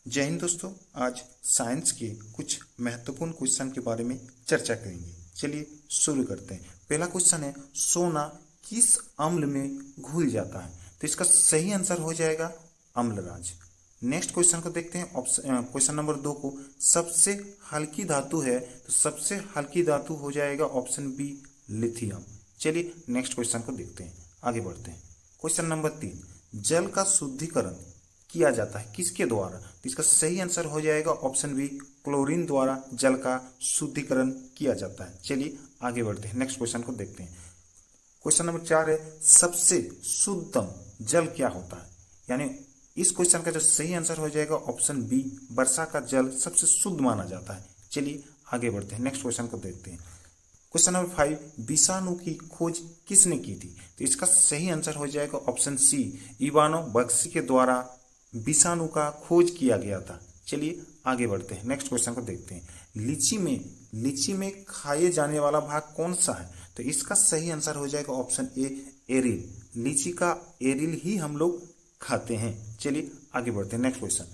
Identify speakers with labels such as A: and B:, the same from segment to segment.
A: जय हिंद दोस्तों। आज साइंस के कुछ महत्वपूर्ण क्वेश्चन के बारे में चर्चा करेंगे। चलिए शुरू करते हैं। पहला क्वेश्चन है, सोना किस अम्ल में घुल जाता है? तो इसका सही आंसर हो जाएगा अम्लराज। नेक्स्ट क्वेश्चन को देखते हैं। क्वेश्चन नंबर 2 को, सबसे हल्की धातु है तो सबसे हल्की धातु हो जाएगा ऑप्शन बी लिथियम। चलिए नेक्स्ट क्वेश्चन को देखते हैं, आगे बढ़ते हैं। क्वेश्चन नंबर 3, जल का शुद्धिकरण किया जाता है किसके द्वारा? तो इसका सही आंसर हो जाएगा ऑप्शन बी क्लोरीन द्वारा जल का शुद्धिकरण किया जाता है। चलिए आगे बढ़ते हैं, नेक्स्ट क्वेश्चन को देखते हैं। क्वेश्चन नंबर 4 है, सबसे शुद्धतम जल क्या होता है? यानी इस क्वेश्चन का जो सही आंसर हो जाएगा ऑप्शन बी वर्षा का जल सबसे शुद्ध माना जाता है। चलिए आगे बढ़ते हैं, नेक्स्ट क्वेश्चन को देखते हैं। क्वेश्चन नंबर 5, विषाणु की खोज किसने की थी? तो इसका सही आंसर हो जाएगा ऑप्शन सी इवानो बक्सी के द्वारा विषाणु का खोज किया गया था। चलिए आगे बढ़ते हैं, नेक्स्ट क्वेश्चन को देखते हैं। लीची में खाए जाने वाला भाग कौन सा है? तो इसका सही आंसर हो जाएगा ऑप्शन ए एरिल। लीची का एरिल ही हम लोग खाते हैं। चलिए आगे बढ़ते हैं, next question.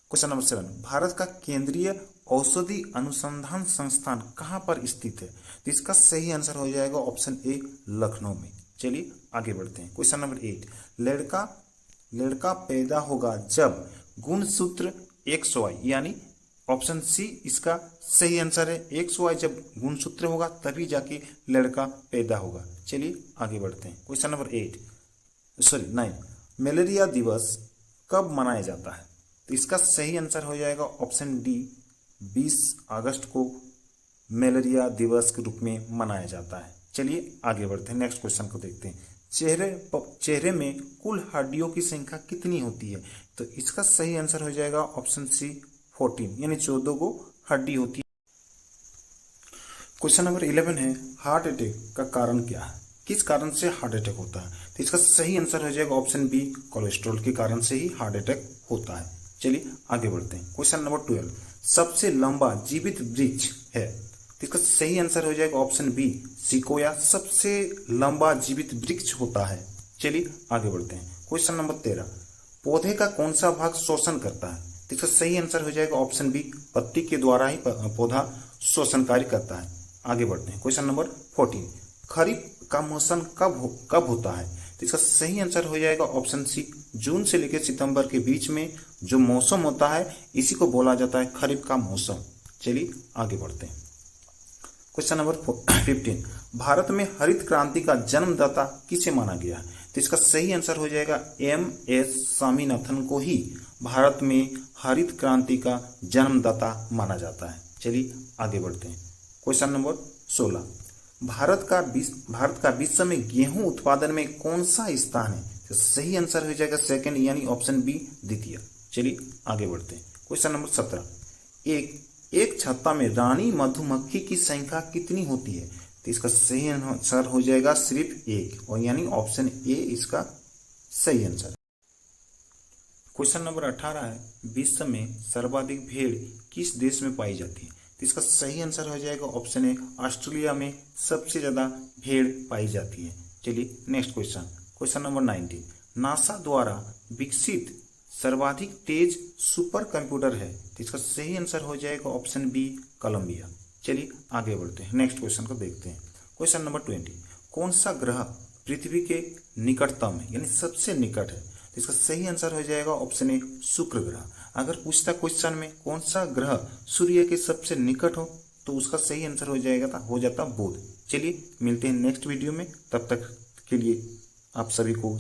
A: Question number 7, Bharat का केंद्रीय औषधि अनुसंधान संस्थान कहाँ पर स्थित है? तो इसका सही आंसर हो जाएगा ऑप्शन ए लखनऊ में। चलिए आगे बढ़ते हैं। क्वेश्चन नंबर 8, लड़का पैदा होगा जब गुणसूत्र XY, यानी ऑप्शन सी इसका सही आंसर है। XY जब गुणसूत्र होगा तभी जाके लड़का पैदा होगा। चलिए आगे बढ़ते हैं। क्वेश्चन नंबर 9, मलेरिया दिवस कब मनाया जाता है? तो इसका सही आंसर हो जाएगा ऑप्शन डी 20 अगस्त को मलेरिया दिवस के रूप में मनाया जाता है। चलिए आगे बढ़ते हैं, नेक्स्ट क्वेश्चन को देखते हैं। चेहरे में कुल हड्डियों की संख्या कितनी होती है? तो इसका सही आंसर हो जाएगा ऑप्शन सी 14, यानी 14 को हड्डी होती है। क्वेश्चन नंबर 11 है, हार्ट अटैक का कारण क्या है? किस कारण से हार्ट अटैक होता है? तो इसका सही आंसर हो जाएगा ऑप्शन बी कोलेस्ट्रॉल के कारण से ही हार्ट अटैक होता है। चलिए आगे बढ़ते हैं। क्वेश्चन नंबर 12, सबसे लंबा जीवित वृक्ष है? तो इसका सही आंसर हो जाएगा ऑप्शन बी सिकोया सबसे लंबा जीवित वृक्ष होता है। चलिए आगे बढ़ते हैं। क्वेश्चन नंबर 13, पौधे का कौन सा भाग शोषण करता है? तो इसका सही आंसर हो जाएगा ऑप्शन बी पत्ती के द्वारा ही पौधा शोषण कार्य करता है। आगे बढ़ते हैं। क्वेश्चन नंबर 14, खरीफ का मौसम कब होता है? तो इसका सही आंसर हो जाएगा ऑप्शन सी जून से लेकर सितंबर के बीच में जो मौसम होता है इसी को बोला जाता है खरीफ का मौसम। चलिए आगे बढ़ते हैं। क्वेश्चन नंबर 15, भारत में हरित क्रांति का जन्मदाता किसे माना गया है? तो इसका सही आंसर हो जाएगा MS स्वामीनाथन को ही भारत में हरित क्रांति का जन्मदाता माना जाता है। चलिए आगे बढ़ते हैं। क्वेश्चन नंबर 16, भारत का विश्व में गेहूं उत्पादन में कौन सा स्थान है? तो सही आंसर हो जाएगा सेकंड, यानी ऑप्शन बी द्वितीय। चलिए आगे बढ़ते हैं। क्वेश्चन नंबर 17, एक छत्ता में रानी मधुमक्खी की संख्या कितनी होती है? तो इसका सही आंसर हो जाएगा सिर्फ एक, और यानी ऑप्शन ए इसका सही आंसर। क्वेश्चन नंबर 18 है, विश्व में सर्वाधिक भेड़ किस देश में पाई जाती है? तो इसका सही आंसर हो जाएगा ऑप्शन ए ऑस्ट्रेलिया में सबसे ज्यादा भेड़ पाई जाती है। चलिए नेक्स्ट क्वेश्चन नंबर 19, नासा द्वारा विकसित सर्वाधिक तेज सुपर कंप्यूटर है? तो इसका सही आंसर हो जाएगा ऑप्शन बी कोलंबिया। चलिए आगे बढ़ते हैं, नेक्स्ट क्वेश्चन को देखते हैं। क्वेश्चन नंबर 20, कौन सा ग्रह पृथ्वी के निकटतम है, यानी सबसे निकट है? तो इसका सही आंसर हो जाएगा ऑप्शन ए शुक्र ग्रह। अगर पूछता क्वेश्चन में कौन सा ग्रह सूर्य के सबसे निकट हो तो उसका सही आंसर हो जाता बुध। चलिए मिलते हैं नेक्स्ट वीडियो में, तब तक के लिए आप सभी को